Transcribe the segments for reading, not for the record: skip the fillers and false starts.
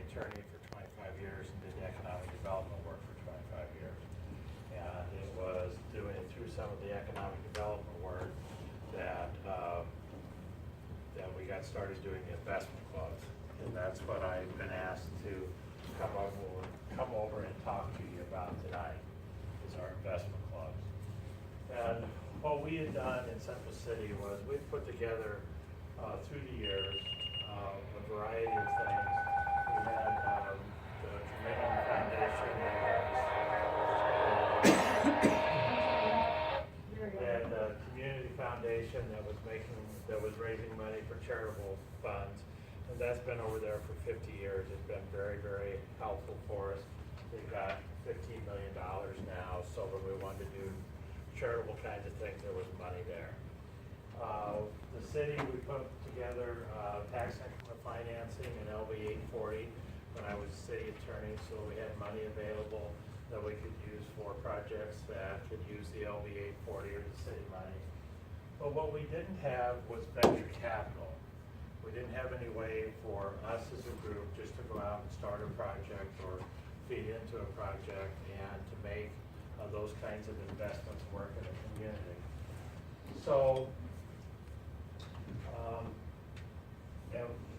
attorney for 25 years and did economic development work for 25 years. And it was doing it through some of the economic development work that that we got started doing the investment clubs. And that's what I've been asked to come over and talk to you about tonight, is our investment clubs. And what we had done in Central City was we put together through the years a variety of things. We had the Community Foundation and the Community Foundation that was raising money for charitable funds. And that's been over there for 50 years. It's been very, very helpful for us. They've got $15 million now, so when we wanted to do charitable kinds of things, there was money there. The city, we put together tax increment financing and LB 840 when I was city attorney, so we had money available that we could use for projects that could use the LB 840 or the city money. But what we didn't have was venture capital. We didn't have any way for us as a group just to go out and start a project or feed into a project and to make those kinds of investments work in the community. So,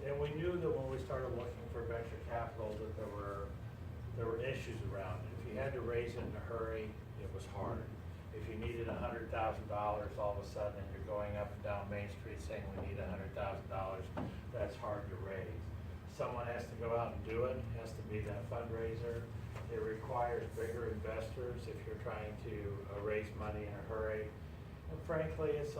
and we knew that when we started looking for venture capital that there were issues around it. If you had to raise it in a hurry, it was hard. If you needed $100,000 all of a sudden and you're going up and down Main Street saying we need $100,000, that's hard to raise. Someone has to go out and do it, has to be that fundraiser. It requires bigger investors if you're trying to raise money in a hurry. And frankly, it's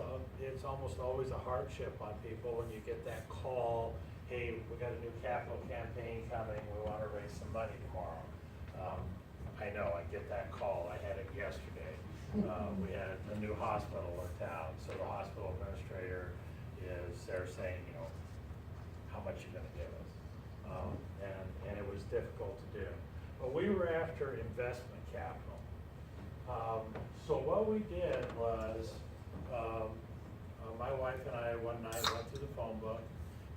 almost always a hardship on people when you get that call, hey, we got a new capital campaign coming, we want to raise some money tomorrow. I know, I get that call, I had it yesterday. We had a new hospital in town, so the hospital administrator they're saying, you know, how much you gonna give us? And it was difficult to do. But we were after investment capital. So what we did was, my wife and I one night went through the phone book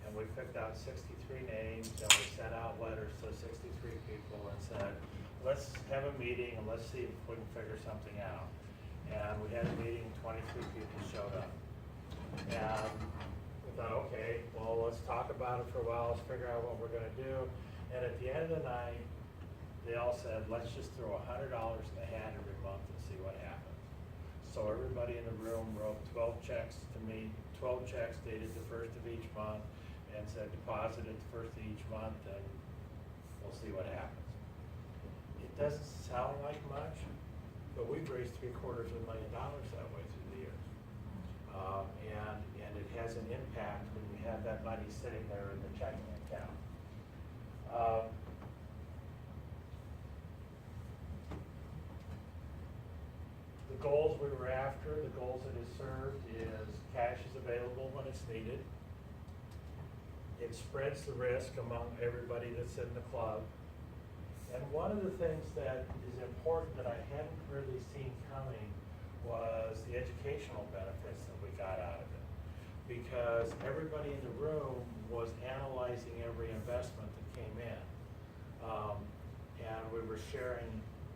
and we picked out 63 names and we sent out letters to 63 people and said, let's have a meeting and let's see if we can figure something out. And we had a meeting, 23 people showed up. And we thought, okay, well, let's talk about it for a while, let's figure out what we're gonna do. And at the end of the night, they all said, let's just throw $100 in the hat every month and see what happens. So everybody in the room wrote 12 checks to me, 12 checks dated the first of each month and said deposit it the first of each month and we'll see what happens. It doesn't sound like much, but we've raised $750,000 that way through the years. And it has an impact when you have that money sitting there in the checking account. The goals we were after, the goals that it served is cash is available when it's needed. It spreads the risk among everybody that's in the club. And one of the things that is important that I hadn't really seen coming was the educational benefits that we got out of it. Because everybody in the room was analyzing every investment that came in. And we were sharing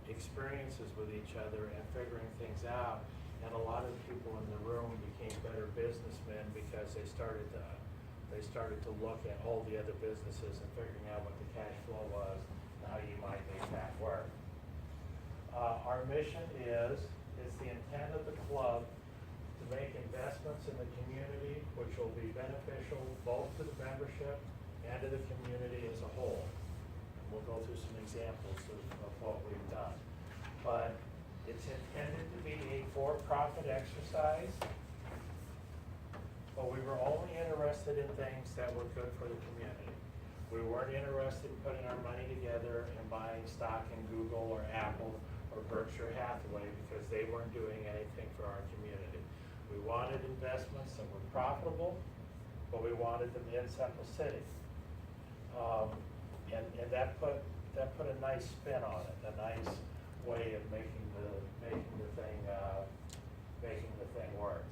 experiences with each other and figuring things out. And a lot of the people in the room became better businessmen because they started to look at all the other businesses and figuring out what the cash flow was and how you might make that work. Our mission is the intent of the club to make investments in the community which will be beneficial both to the membership and to the community as a whole. We'll go through some examples of what we've done. But it's intended to be a for-profit exercise, but we were only interested in things that were good for the community. We weren't interested in putting our money together and buying stock in Google or Apple or Berkshire Hathaway because they weren't doing anything for our community. We wanted investments that were profitable, but we wanted them in Central City. And that put a nice spin on it, a nice way of making the thing work.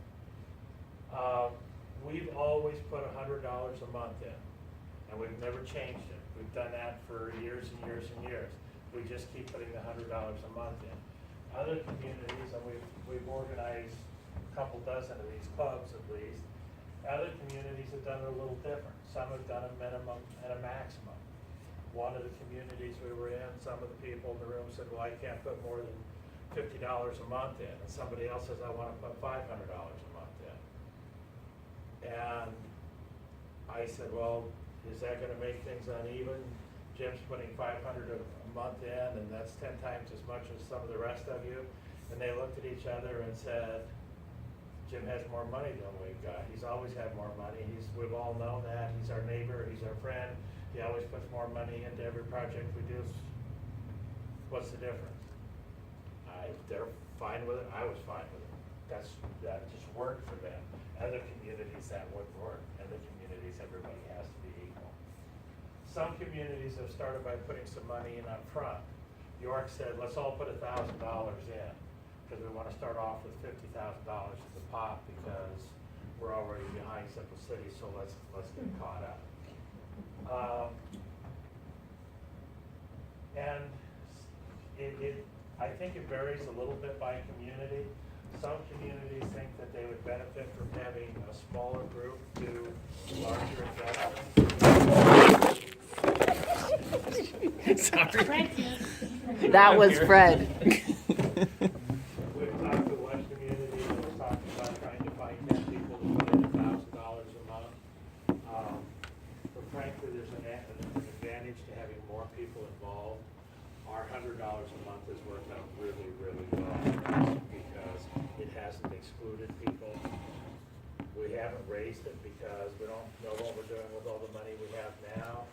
We've always put $100 a month in, and and we've never changed it. We've done that for years and years and years. We just keep putting the $100 a month in. Other communities, and we've organized a couple dozen of these clubs at least, other communities have done it a little different. Some have done a minimum and a maximum. One of the communities we were in, some of the people in the room said, well, I can't put more than $50 a month in. And somebody else says, I want to put $500 a month in. And I said, well, is that going to make things uneven? Jim's putting $500 a month in, and that's 10 times as much as some of the rest of you. And they looked at each other and said, Jim has more money than we've got. He's always had more money. We've all known that. He's our neighbor. He's our friend. He always puts more money into every project we do. What's the difference? They're fine with it. I was fine with it. That just worked for them. Other communities that wouldn't work. Other communities, everybody has to be equal. Some communities have started by putting some money in up front. York said, let's all put $1,000 in, because we want to start off with $50,000 at the pot, because we're already behind Central City, so let's get caught up. And I think it varies a little bit by community. Some communities think that they would benefit from having a smaller group do larger investments. Sorry. That was Fred. We've talked to one community that was talking about trying to find 10 people to put in $1,000 a month. But frankly, there's an advantage to having more people involved. Our $100 a month has worked out really, really well because it hasn't excluded people. We haven't raised it because we don't know what we're doing with all the money we have now.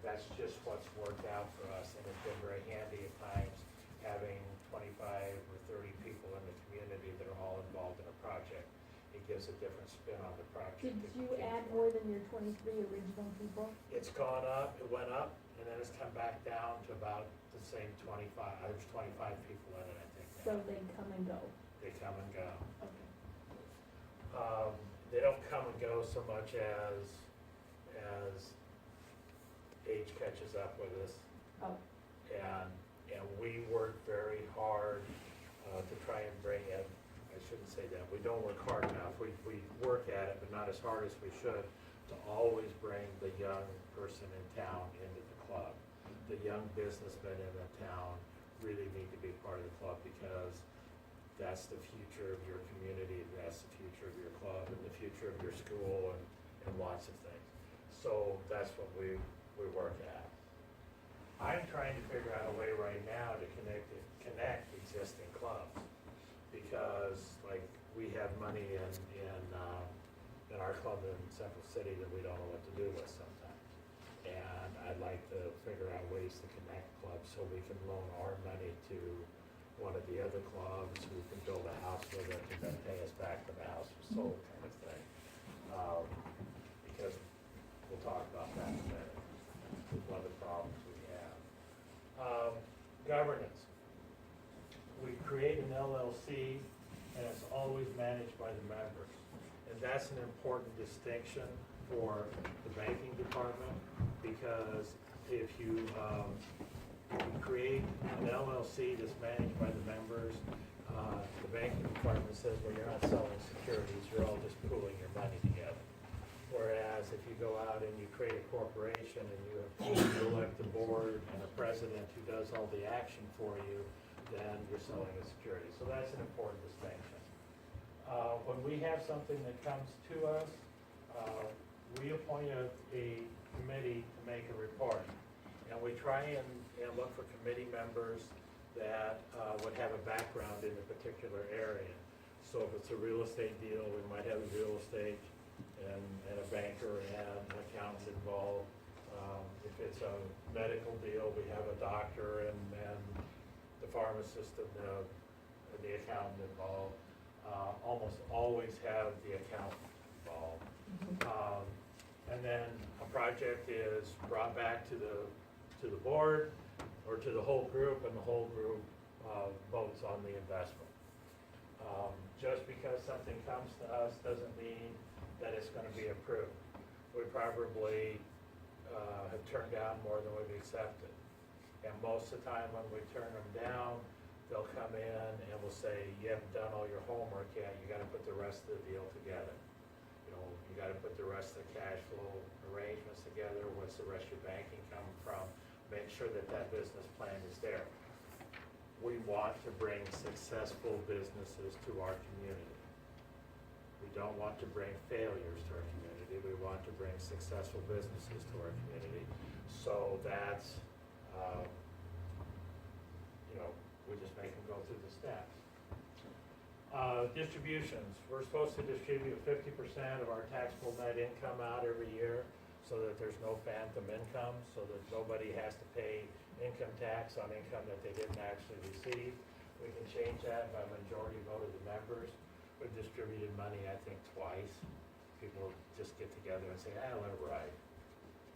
That's just what's worked out for us, and it's been very handy at times having 25 or 30 people in the community that are all involved in a project. It gives a different spin on the project. Did you add more than your 23 original people? It's gone up, it went up, and then it's come back down to about the same 25. There's 25 people in it, I think. Now. So they come and go? They come and go. Okay. They don't come and go so much as age catches up with us. Oh. And we work very hard to try and bring in, I shouldn't say that, we don't work hard enough. We work at it, but not as hard as we should, to always bring the young person in town into the club. The young businessmen in the town really need to be part of the club, because that's the future of your community, that's the future of your club, and the future of your school, and lots of things. So that's what we work at. I'm trying to figure out a way right now to connect existing clubs, because like we have money in our club in Central City that we don't know what to do with sometimes. And I'd like to figure out ways to connect clubs so we can loan our money to one of the other clubs who can build a house with it and then pay us back when the house was sold, kind of thing. Because we'll talk about that in a minute. Is one of the problems we have. Governance. We create an LLC, and it's always managed by the members. And that's an important distinction for the banking department, because if you create an LLC that's managed by the members, the banking department says, well, you're not selling securities, you're all just pooling your money together. Whereas if you go out and you create a corporation and you elect a board and a president who does all the action for you, then you're selling a security. So that's an important distinction. When we have something that comes to us, we appoint a committee to make a report. And we try and look for committee members that would have a background in a particular area. So if it's a real estate deal, we might have a real estate and a banker and an accountant involved. If it's a medical deal, we have a doctor and the pharmacist and the accountant involved. Almost always have the accountant involved. And then a project is brought back to the board or to the whole group, and the whole group votes on the investment. Just because something comes to us doesn't mean that it's gonna be approved. We probably, have turned down more than we've accepted. And most of the time when we turn them down, they'll come in and we'll say, you haven't done all your homework yet, you gotta put the rest of the deal together. You know, you gotta put the rest of the cash flow arrangements together, what's the rest of your banking coming from, make sure that that business plan is there. We want to bring successful businesses to our community. We don't want to bring failures to our community, we want to bring successful businesses to our community. So that's, you know, we just make them go through the steps. Distributions, we're supposed to distribute 50% of our taxable net income out every year so that there's no phantom income, so that nobody has to pay income tax on income that they didn't actually receive. We can change that by majority vote of the members. We've distributed money, I think, twice. People just get together and say, let it ride.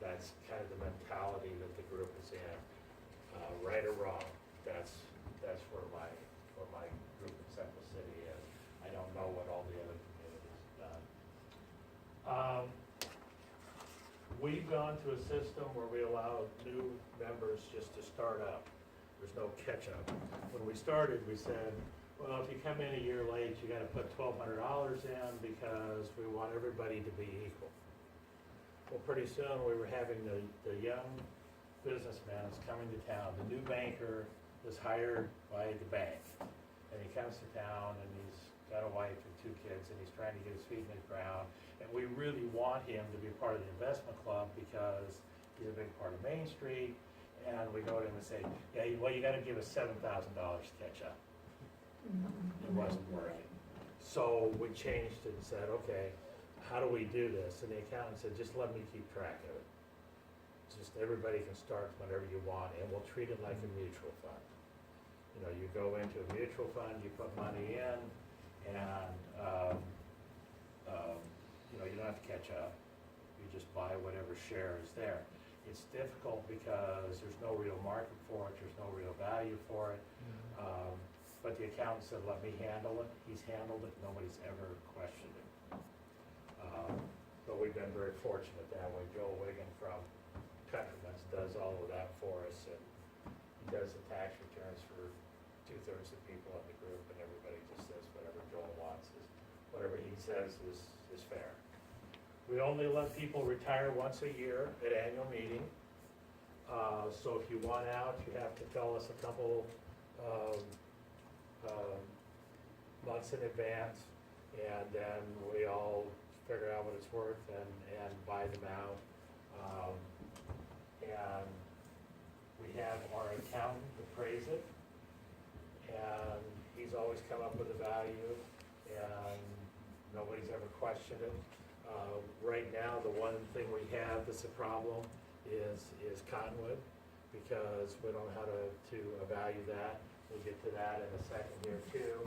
That's kind of the mentality that the group is in. Right or wrong, that's where my group in Central City is. I don't know what all the other communities done. We've gone to a system where we allow new members just to start up. There's no catch-up. When we started, we said, well, if you come in a year late, you gotta put $1,200 in because we want everybody to be equal. Well, pretty soon, we were having the young businessman is coming to town. The new banker is hired by the bank. And he comes to town and he's got a wife and 2 kids and he's trying to get his feet in the ground. And we really want him to be part of the investment club because he's a big part of Main Street. And we go to him and say, yeah, well, you gotta give us $7,000 to catch up. It wasn't working. So we changed it and said, okay, how do we do this? And the accountant said, just let me keep track of it. Just everybody can start whenever you want, and we'll treat it like a mutual fund. You know, you go into a mutual fund, you put money in, and, you know, you don't have to catch up. You just buy whatever share is there. It's difficult because there's no real market for it, there's no real value for it. But the accountant said, let me handle it. He's handled it, nobody's ever questioned it. But we've been very fortunate that way. Joel Wiggin from Countryman's does all of that for us, and he does the tax returns for 2/3 of people in the group, and everybody just says whatever Joel wants is, whatever he says is fair. We only let people retire once a year at annual meeting. So if you want out, you have to tell us a couple months in advance, and then we all figure out what it's worth and buy them out. And we have our accountant appraise it, and he's always come up with a value, and nobody's ever questioned it. Right now, the one thing we have that's a problem is Cottonwood, because we don't know how to value that. We'll get to that in a second here too.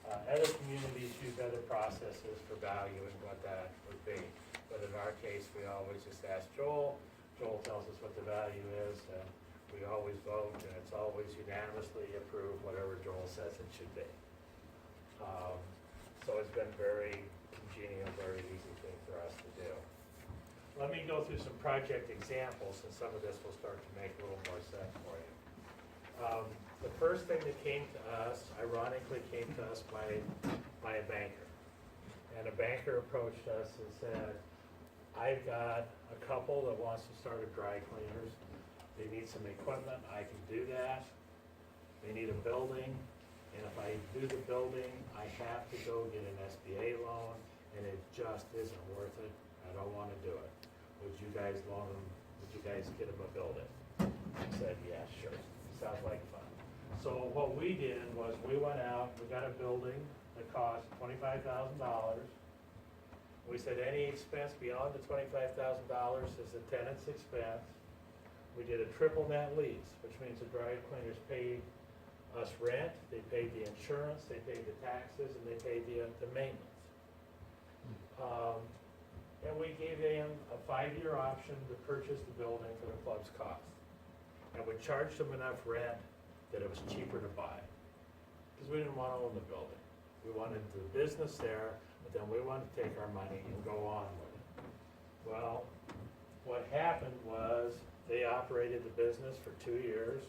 Other communities use other processes for valuing what that would be. But in our case, we always just ask Joel. Joel tells us what the value is, and we always vote, and it's always unanimously approved, whatever Joel says it should be. So it's been very congenial, very easy thing for us to do. Let me go through some project examples, and some of this will start to make a little more sense for you. The first thing that came to us, ironically, came to us by a banker. And a banker approached us and said, I've got a couple that wants to start a dry cleaners. They need some equipment, I can do that. They need a building, and if I do the building, I have to go get an SBA loan, and it just isn't worth it. I don't wanna do it. Would you guys loan them, would you guys get them a building? I said, yeah, sure, sounds like fun. So what we did was we went out, we got a building that cost $25,000. We said any expense beyond the $25,000 is a tenant's expense. We did a triple net lease, which means the dry cleaners paid us rent, they paid the insurance, they paid the taxes, and they paid the maintenance. And we gave them a 5-year option to purchase the building for the club's cost. And we charged them enough rent that it was cheaper to buy, because we didn't want to own the building. We wanted the business there, but then we wanted to take our money and go on with it. Well, what happened was they operated the business for 2 years.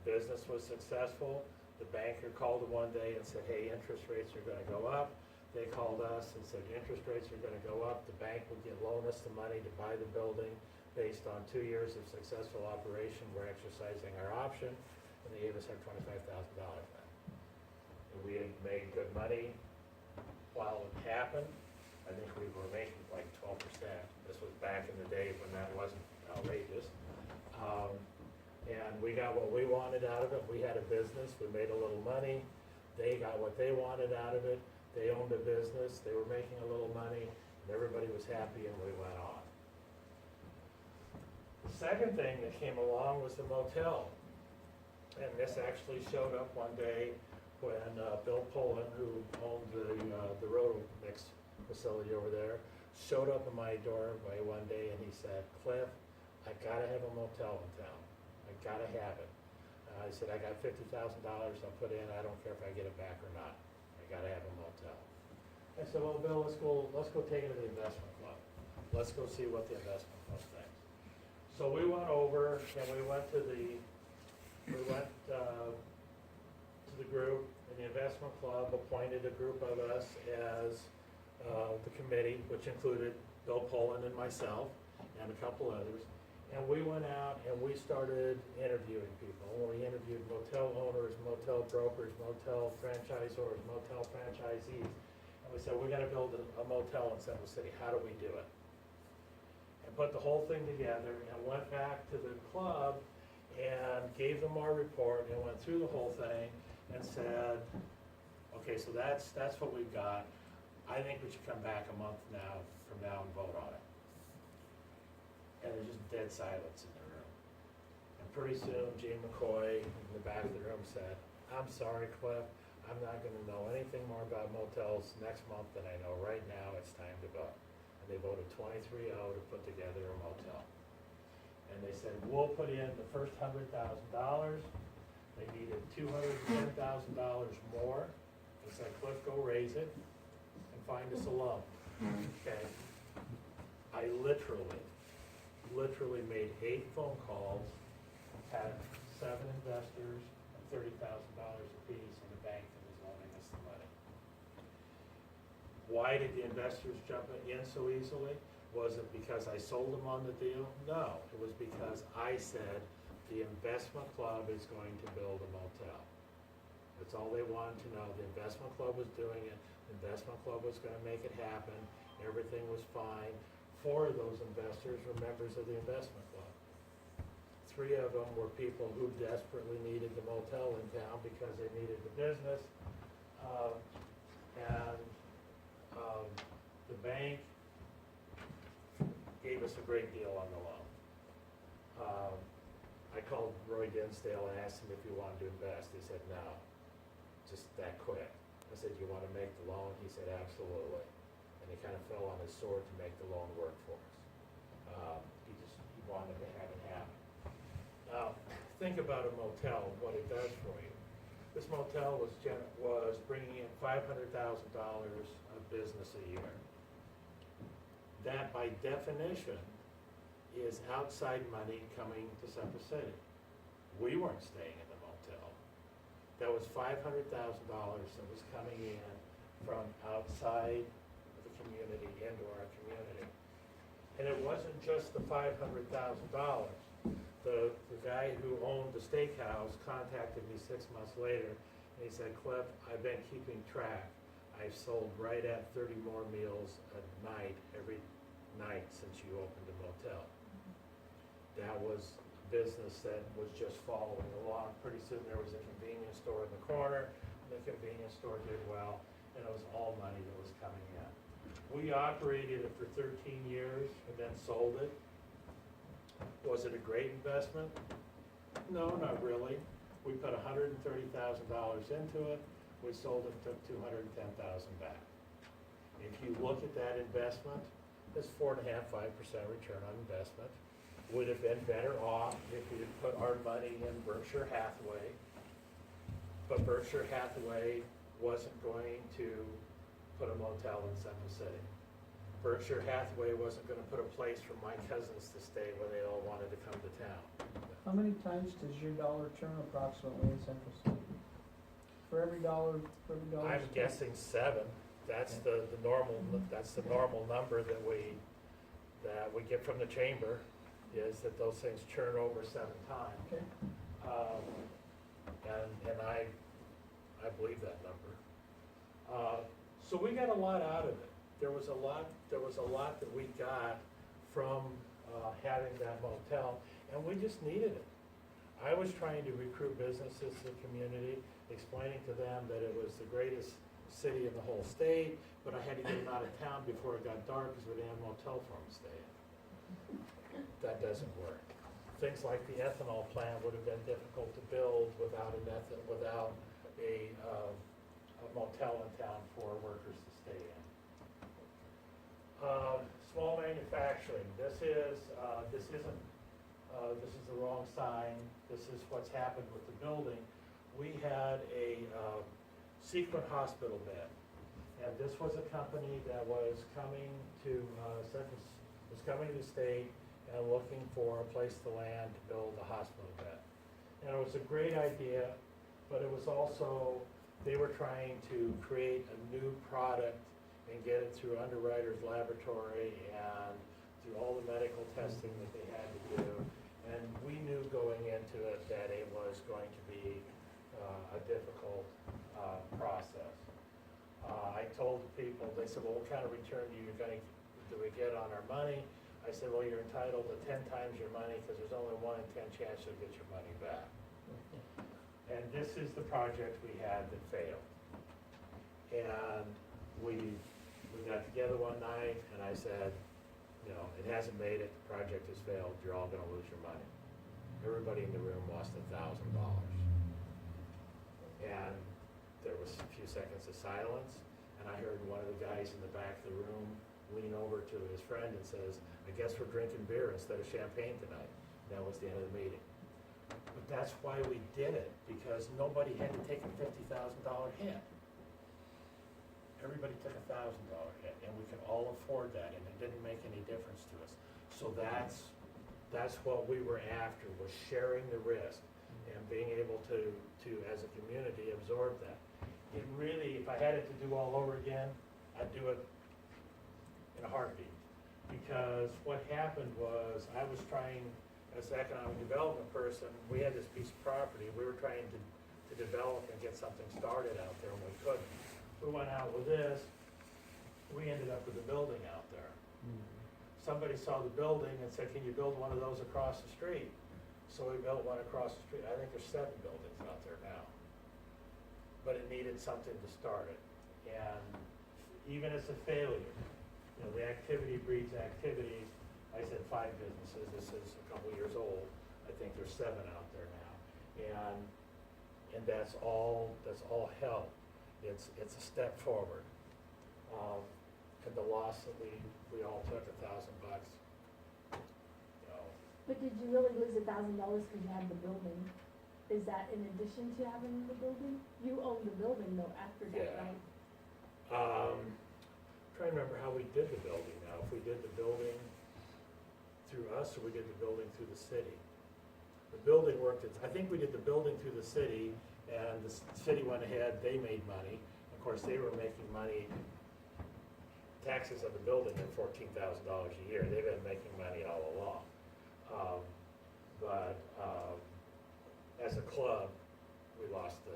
Business was successful. The banker called them one day and said, hey, interest rates are gonna go up. They called us and said, interest rates are gonna go up. The bank would loan us the money to buy the building based on 2 years of successful operation. We're exercising our option, and they gave us our $25,000 back. And we had made good money while it happened. I think we were making like 12%. This was back in the day when that wasn't outrageous. And we got what we wanted out of it. We had a business, we made a little money. They got what they wanted out of it. They owned a business, they were making a little money, and everybody was happy, and we went on. The second thing that came along was the motel. And this actually showed up one day when Bill Pullen, who owned the Roto Mix facility over there, showed up in my doorway one day and he said, Cliff, I gotta have a motel in town. I gotta have it. I said, I got $50,000 I'll put in, I don't care if I get it back or not. I gotta have a motel. I said, well, Bill, let's go take it to the investment club. Let's go see what the investment club thinks. So we went over and we went to the group, and the investment club appointed a group of us as the committee, which included Bill Pullen and myself and a couple others. And we went out and we started interviewing people. We interviewed motel owners, motel brokers, motel franchisors, motel franchisees. And we said, we're gonna build a motel in Central City. How do we do it? And put the whole thing together and went back to the club and gave them our report and went through the whole thing and said, okay, so that's what we've got. I think we should come back a month from now and vote on it. And there's just dead silence in the room. And pretty soon, Gene McCoy in the back of the room said, I'm sorry, Cliff, I'm not gonna know anything more about motels next month than I know right now. It's time to vote. And they voted 23-0 to put together a motel. And they said, we'll put in the first $100,000. They needed $210,000 more. They said, Cliff, go raise it and find us a loan. Okay. I literally made 8 phone calls, had 7 investors, and $30,000 apiece in the bank that was loaning us the money. Why did the investors jump in so easily? Was it because I sold them on the deal? No, it was because I said the investment club is going to build a motel. That's all they wanted to know. The investment club was doing it. The investment club was gonna make it happen. Everything was fine. 4 of those investors were members of the investment club. 3 of them were people who desperately needed the motel in town because they needed the business. The bank gave us a great deal on the loan. I called Roy Dinsdale and asked him if he wanted to invest. He said no, just that quick. I said, you want to make the loan? He said, absolutely. And he kind of fell on his sword to make the loan work for us. He wanted to have it happen. Now, think about a motel, what it does for you. This motel was bringing in $500,000 of business a year. That, by definition, is outside money coming to Central City. We weren't staying in the motel. That was $500,000 that was coming in from outside the community into our community. And it wasn't just the $500,000. The guy who owned the steakhouse contacted me 6 months later, and he said, Cliff, I've been keeping track. I've sold right at 30 more meals a night, every night since you opened the motel. That was a business that was just following along. Pretty soon there was a convenience store in the corner, and the convenience store did well, and it was all money that was coming in. We operated it for 13 years and then sold it. Was it a great investment? No, not really. We put $130,000 into it. We sold it, took $210,000 back. If you look at that investment, it's 4.5%, 5% return on investment. Would have been better off if we had put our money in Berkshire Hathaway, but Berkshire Hathaway wasn't going to put a motel in Central City. Berkshire Hathaway wasn't gonna put a place for my cousins to stay when they all wanted to come to town. How many times does your dollar turn approximately in Central City? For every dollar I'm spent? guessing 7, that's the normal number that we get from the chamber, is that those things churn over 7 times. Okay, And I believe that number. So we got a lot out of it. There was a lot that we got from having that motel, and we just needed it. I was trying to recruit businesses to the community, explaining to them that it was the greatest city in the whole state, but I had to get them out of town before it got dark because we didn't have a motel for them to stay in. That doesn't work. Things like the ethanol plant would have been difficult to build without a motel in town for workers to stay in. Small manufacturing, this is the wrong sign. This is what's happened with the building. We had a Sequent Hospital bed, and this was a company that was coming to the state and looking for a place to land to build a hospital bed. And it was a great idea, but it was also, they were trying to create a new product and get it through Underwriters Laboratory and through all the medical testing that they had to do. And we knew going into it that it was going to be a difficult process. I told the people, they said, well, what kind of return do we get on our money? I said, well, you're entitled to 10 times your money because there's only 1 in 10 chance you'll get your money back. And this is the project we had that failed. And we got together one night and I said, it hasn't made it, the project has failed, you're all gonna lose your money. Everybody in the room lost $1,000. And there was a few seconds of silence, and I heard one of the guys in the back of the room lean over to his friend and says, I guess we're drinking beer instead of champagne tonight. That was the end of the meeting. But that's why we did it, because nobody had to take a $50,000 hit. Everybody took a $1,000 hit, and we could all afford that, and it didn't make any difference to us. So that's what we were after, was sharing the risk and being able to as a community, absorb that. It really, if I had it to do all over again, I'd do it in a heartbeat. Because what happened was, I was trying, as an economic development person, we had this piece of property, we were trying to develop and get something started out there, and we couldn't. We went out with this, we ended up with a building out there. Somebody saw the building and said, can you build one of those across the street? So we built one across the street. I think there's 7 buildings out there now. But it needed something to start it. And even as a failure, the activity breeds activities. I said 5 businesses, this is a couple years old. I think there's 7 out there now. And that's all help. It's a step forward. And the loss that we all took, $1,000. But did you really lose $1,000 because you had the building? Is that in addition to having the building? You own the building though after that, Yeah. right? Trying to remember how we did the building now. If we did the building through us or we did the building through the city. The building worked, I think we did the building through the city, and the city went ahead, they made money. Of course, they were making money, taxes of the building at $14,000 a year. They've been making money all along. But as a club, we lost $1,000.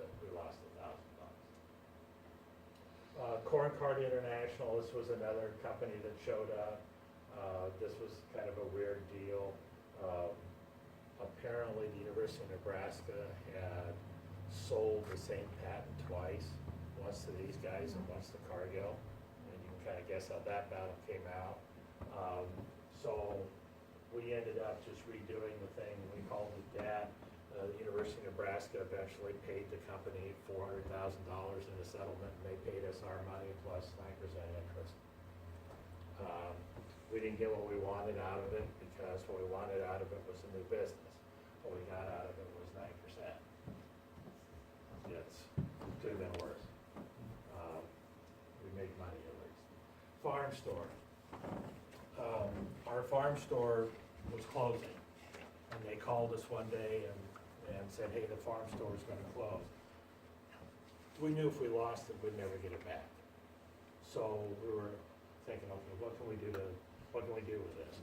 Corn Cart International, this was another company that showed up. This was kind of a weird deal. Apparently, the University of Nebraska had sold the same patent twice, once to these guys and once to Cargill. And you can kind of guess how that battle came out. So we ended up just redoing the thing. We called it DAT. The University of Nebraska eventually paid the company $400,000 in a settlement, and they paid us our money plus 9% interest. We didn't get what we wanted out of it, because what we wanted out of it was a new business. What we got out of it was 9%. It could have been worse. We made money farm store. Our farm store was closing, and they called us one day and said, hey, the farm store is gonna close. We knew if we lost it, we'd never get it back. So we were thinking, okay, what can we do with this?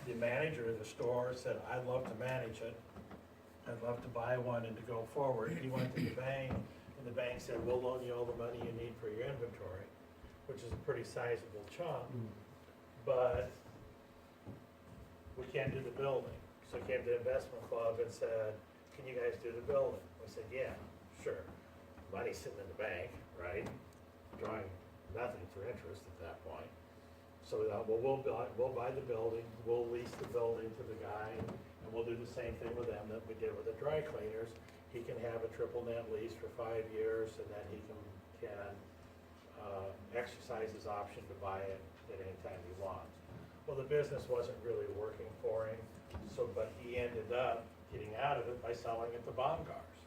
The manager of the store said, I'd love to manage it. I'd love to buy one and to go forward. He went to the bank, and the bank said, we'll loan you all the money you need for your inventory, which is a pretty sizable chunk, but we can't do the building. So I came to the investment club and said, can you guys do the building? We said, yeah, sure. Money's sitting in the bank, right? Drawing nothing for interest at that point. So we thought, well, we'll buy the building, we'll lease the building to the guy, and we'll do the same thing with them that we did with the dry cleaners. He can have a triple net lease for 5 years, and then he can exercise his option to buy it at any time he wants. Well, the business wasn't really working for him, but he ended up getting out of it by selling it to Baumgars.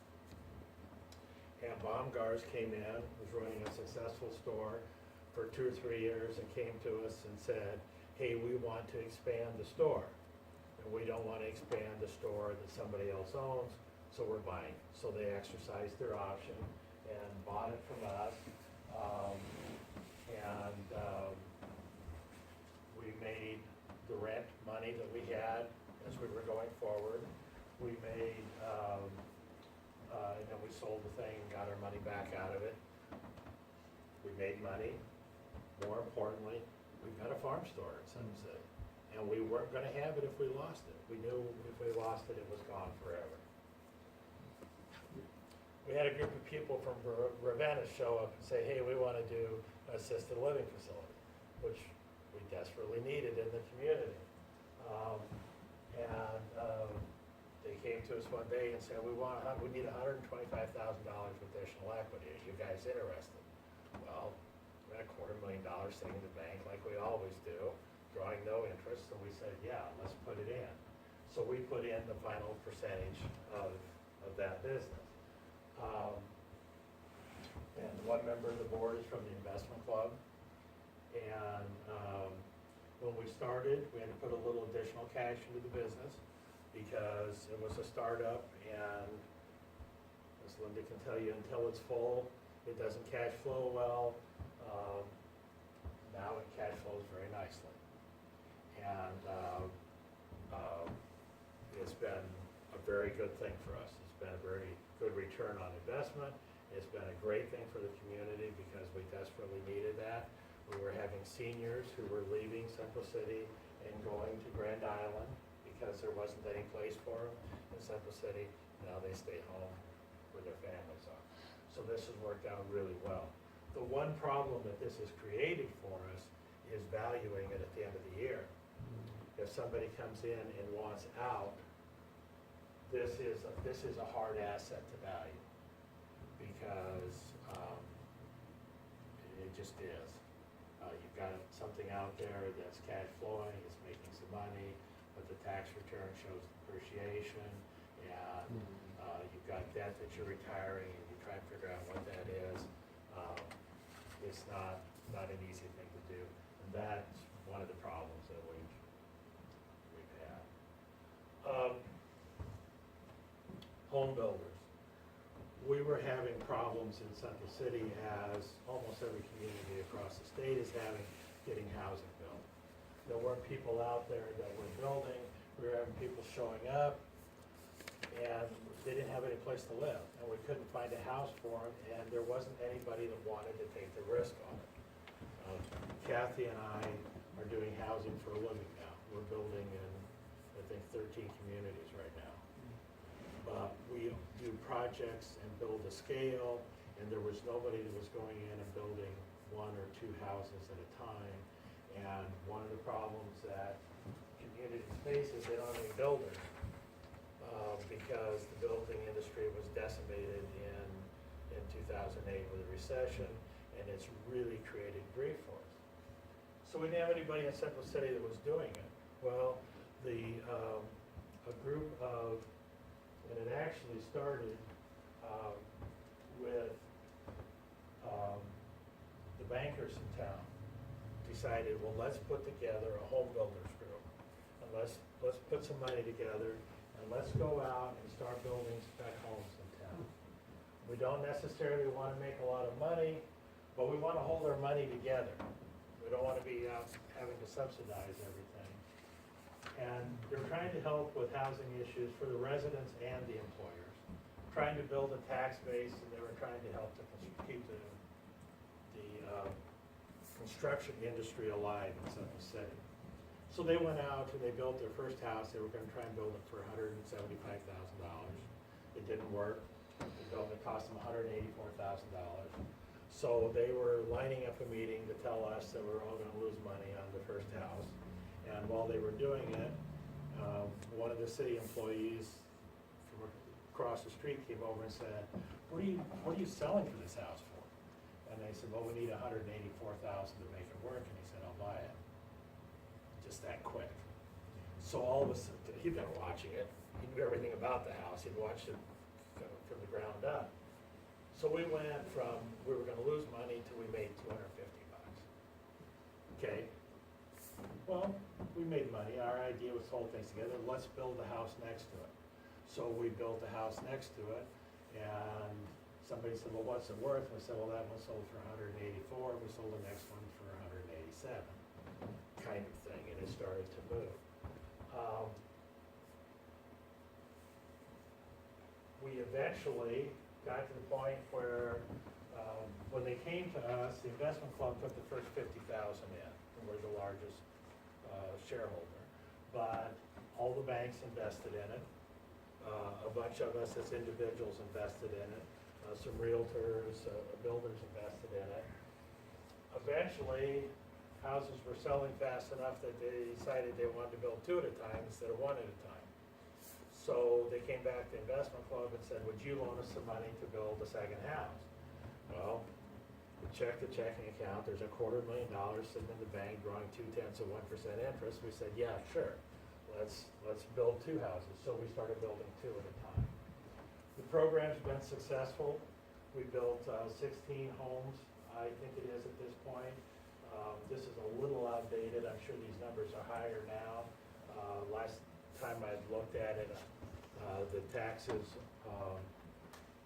And Baumgars came in, was running a successful store for 2 or 3 years, and came to us and said, hey, we want to expand the store. And we don't want to expand the store that somebody else owns, so we're buying. So they exercised their option and bought it from us. We made the rent money that we had as we were going forward. We made, and then we sold the thing and got our money back out of it. We made money. More importantly, we've got a farm store in Sun City. And we weren't gonna have it if we lost it. We knew if we lost it, it was gone forever. We had a group of people from Ravenna show up and say, hey, we wanna do an assisted living facility, which we desperately needed in the community. They came to us one day and said, we need $125,000 of additional equity. Are you guys interested? Well, we had $250,000 sitting in the bank like we always do, drawing no interest, so we said, yeah, let's put it in. So we put in the final percentage of that business. And one member of the board is from the investment club. And when we started, we had to put a little additional cash into the business because it was a startup, and as Linda can tell you, until it's full, it doesn't cash flow well. Now it cash flows very nicely. And it's been a very good thing for us. It's been a very good return on investment. It's been a great thing for the community because we desperately needed that. We were having seniors who were leaving Central City and going to Grand Island because there wasn't any place for them in Central City. Now they stay home where their families are. So this has worked out really well. The one problem that this has created for us is valuing it at the end of the year. If somebody comes in and wants out, this is a hard asset to value because it just is. You've got something out there that's cash flowing, it's making some money, but the tax return shows depreciation, and you've got debt that you're retiring, and you try to figure out what that is. It's not an easy thing to do, and that's one of the problems that we've had. Home builders. We were having problems in Central City, as almost every community across the state is having, getting housing built. There weren't people out there that were building. We were having people showing up, and they didn't have any place to live, and we couldn't find a house for them, and there wasn't anybody that wanted to take the risk on it. Kathy and I are doing housing for a living now. We're building in, I think, 13 communities right now. We do projects and build a scale, and there was nobody that was going in and building 1 or 2 houses at a time. And one of the problems that communities face is they don't have any builders, because the building industry was decimated in 2008 with a recession, and it's really created grief for us. So we didn't have anybody in Central City that was doing it. Well, a group of, and it actually started with the bankers in town decided, well, let's put together a home builders group. And let's put some money together and let's go out and start building spec homes in town. We don't necessarily wanna make a lot of money, but we wanna hold our money together. We don't wanna be out having to subsidize everything. And they're trying to help with housing issues for the residents and the employers. Trying to build a tax base, and they were trying to help to keep the construction industry alive in Sutton City. So they went out and they built their first house. They were gonna try and build it for $175,000. It didn't work. It cost them $184,000. So they were lining up a meeting to tell us that we're all gonna lose money on the first house. And while they were doing it, one of the city employees from across the street came over and said, what are you selling for this house for? And they said, well, we need $184,000 to make it work. And he said, I'll buy it. Just that quick. So all of a sudden, he'd been watching it. He knew everything about the house. He'd watched it from the ground up. So we went from, we were gonna lose money till we made $250. Okay. Well, we made money. Our idea was to hold things together. Let's build a house next to it. So we built a house next to it, and somebody said, well, what's it worth? And we said, well, that one sold for 184. We sold the next one for 187, kind of thing, and it started to move. We eventually got to the point where, when they came to us, the investment club put the first 50,000 in, and we're the largest shareholder. But all the banks invested in it. A bunch of us as individuals invested in it. Some realtors, builders invested in it. Eventually, houses were selling fast enough that they decided they wanted to build two at a time instead of one at a time. So they came back to the investment club and said, would you loan us some money to build a second house? Well, we checked the checking account, there's $250,000 sitting in the bank drawing 0.2% interest. We said, yeah, sure, let's build two houses. So we started building two at a time. The program's been successful. We built 16 homes, I think it is at this point. This is a little outdated. I'm sure these numbers are higher now. Last time I looked at it, the taxes,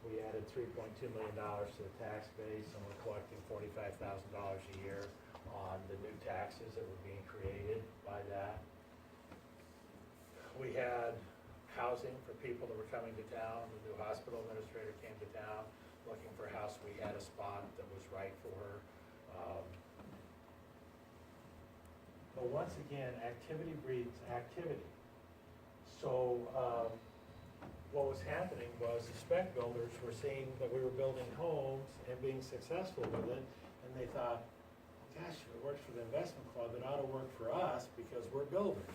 we added $3.2 million to the tax base, and we're collecting $45,000 a year on the new taxes that were being created by that. We had housing for people that were coming to town. The new hospital administrator came to town looking for a house. We had a spot that was right for her. But once again, activity breeds activity. So what was happening was the spec builders were seeing that we were building homes and being successful with it, and they thought, gosh, if it works for the investment club, it ought to work for us because we're builders.